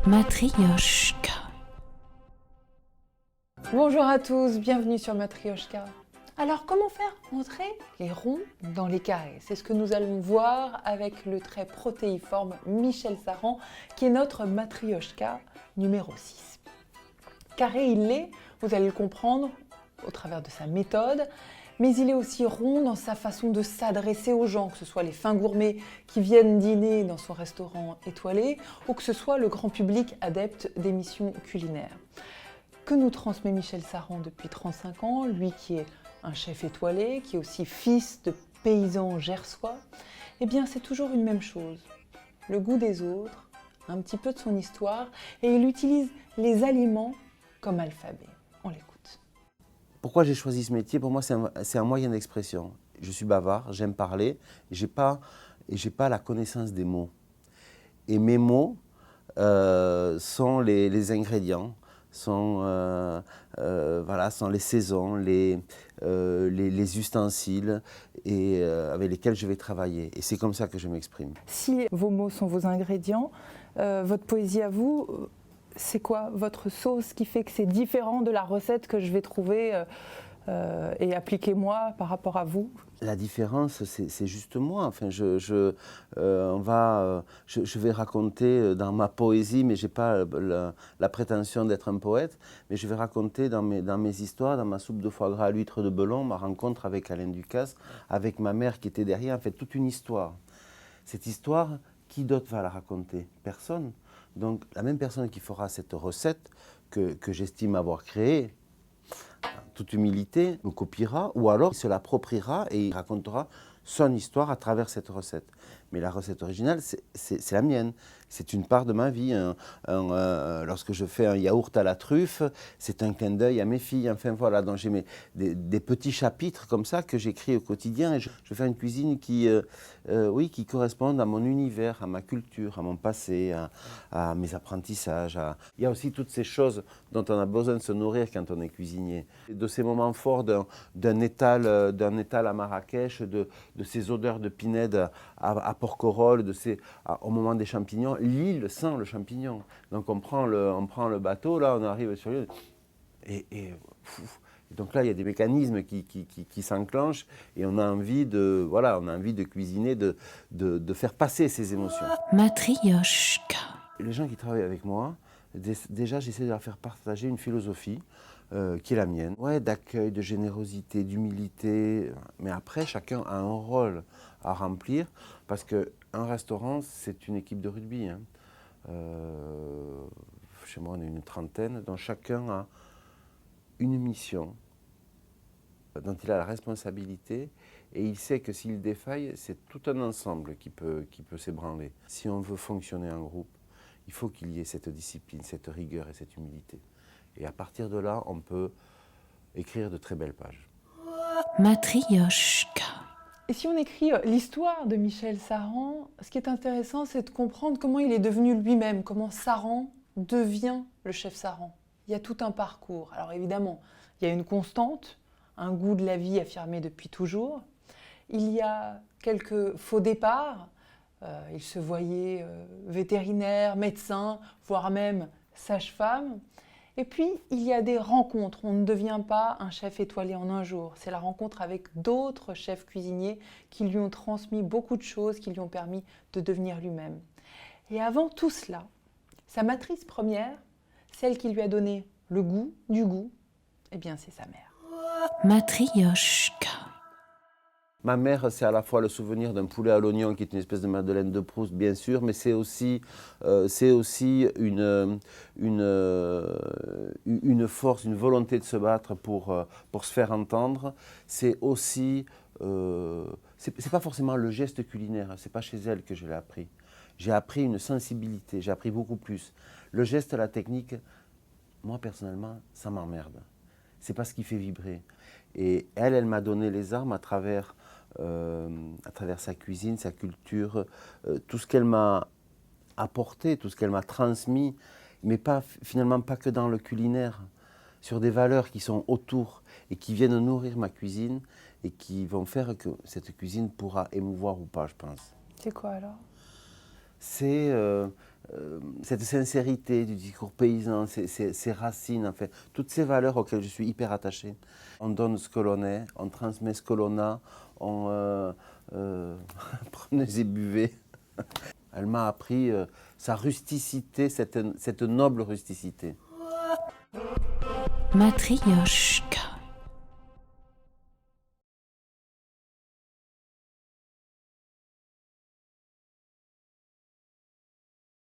Matryoshka. Bonjour à tous, bienvenue sur Matryoshka. Alors comment faire entrer les ronds dans les carrés? C'est ce que nous allons voir avec le très protéiforme Michel Saran, qui est notre Matryoshka numéro 6. Carré il l'est, vous allez le comprendre au travers de sa méthode, mais il est aussi rond dans sa façon de s'adresser aux gens, que ce soit les fins gourmets qui viennent dîner dans son restaurant étoilé, ou que ce soit le grand public adepte d'émissions culinaires. Que nous transmet Michel Saran depuis 35 ans, lui qui est un chef étoilé, qui est aussi fils de paysan gersois, eh bien c'est toujours une même chose. Le goût des autres, un petit peu de son histoire, et il utilise les aliments comme alphabet. On l'écoute. Pourquoi j'ai choisi ce métier? Pour moi, c'est un moyen d'expression. Je suis bavard, j'aime parler, et j'ai pas la connaissance des mots. Et mes mots sont les ingrédients, sont les saisons, les ustensiles avec lesquels je vais travailler. Et c'est comme ça que je m'exprime. Si vos mots sont vos ingrédients, votre poésie à vous, c'est quoi votre sauce qui fait que c'est différent de la recette que je vais trouver et appliquer moi par rapport à vous? La différence, c'est juste moi. Enfin, je vais raconter dans ma poésie, mais je n'ai pas la prétention d'être un poète, mais je vais raconter dans mes histoires, dans ma soupe de foie gras à l'huître de Belon, ma rencontre avec Alain Ducasse, avec ma mère qui était derrière, en fait, toute une histoire. Cette histoire, qui d'autre va la raconter? Personne. Donc, la même personne qui fera cette recette que j'estime avoir créée, en toute humilité, me copiera, ou alors il se l'appropriera et il racontera son histoire à travers cette recette. Mais la recette originale, c'est la mienne. C'est une part de ma vie. Lorsque je fais un yaourt à la truffe, c'est un clin d'œil à mes filles. Enfin voilà, donc j'ai des petits chapitres comme ça que j'écris au quotidien. Et je fais une cuisine qui corresponde à mon univers, à ma culture, à mon passé, à mes apprentissages. Il y a aussi toutes ces choses dont on a besoin de se nourrir quand on est cuisinier. De ces moments forts d'un étal à Marrakech, de ces odeurs de pinède à Porquerolles, au moment des champignons. L'île sent le champignon. Donc on prend le bateau, là on arrive sur l'île, et donc là il y a des mécanismes qui s'enclenchent et on a envie de cuisiner, de faire passer ces émotions. Matryoshka. Les gens qui travaillent avec moi, déjà j'essaie de leur faire partager une philosophie qui est la mienne, d'accueil, de générosité, d'humilité, mais après chacun a un rôle à remplir, parce qu'un restaurant c'est une équipe de rugby. Chez moi on est une trentaine, donc chacun a une mission dont il a la responsabilité, et il sait que s'il défaille, c'est tout un ensemble qui peut s'ébranler. Si on veut fonctionner en groupe, il faut qu'il y ait cette discipline, cette rigueur et cette humilité. Et à partir de là, on peut écrire de très belles pages. Matryoshka. Et si on écrit l'histoire de Michel Saran, ce qui est intéressant, c'est de comprendre comment il est devenu lui-même, comment Saran devient le chef Saran. Il y a tout un parcours. Alors évidemment, il y a une constante, un goût de la vie affirmé depuis toujours. Il y a quelques faux départs. Il se voyait vétérinaire, médecin, voire même sage-femme. Et puis, il y a des rencontres. On ne devient pas un chef étoilé en un jour. C'est la rencontre avec d'autres chefs cuisiniers qui lui ont transmis beaucoup de choses, qui lui ont permis de devenir lui-même. Et avant tout cela, sa matrice première, celle qui lui a donné le goût du goût, eh bien, c'est sa mère. Matryoshka. Ma mère, c'est à la fois le souvenir d'un poulet à l'oignon qui est une espèce de Madeleine de Proust, bien sûr, mais c'est aussi une force, une volonté de se battre pour se faire entendre. C'est aussi, c'est pas forcément le geste culinaire, c'est pas chez elle que je l'ai appris. J'ai appris une sensibilité, j'ai appris beaucoup plus. Le geste, la technique, moi personnellement, ça m'emmerde. C'est pas ce qui fait vibrer. Et elle m'a donné les armes à travers sa cuisine, sa culture, tout ce qu'elle m'a apporté, tout ce qu'elle m'a transmis, mais finalement pas que dans le culinaire, sur des valeurs qui sont autour et qui viennent nourrir ma cuisine et qui vont faire que cette cuisine pourra émouvoir ou pas, je pense. C'est quoi alors? C'est cette sincérité du discours paysan, ces racines, en fait, toutes ces valeurs auxquelles je suis hyper attaché. On donne ce que l'on est, on transmet ce que l'on a, on prenez et buvez. Elle m'a appris sa rusticité, cette noble rusticité. Matryoshka.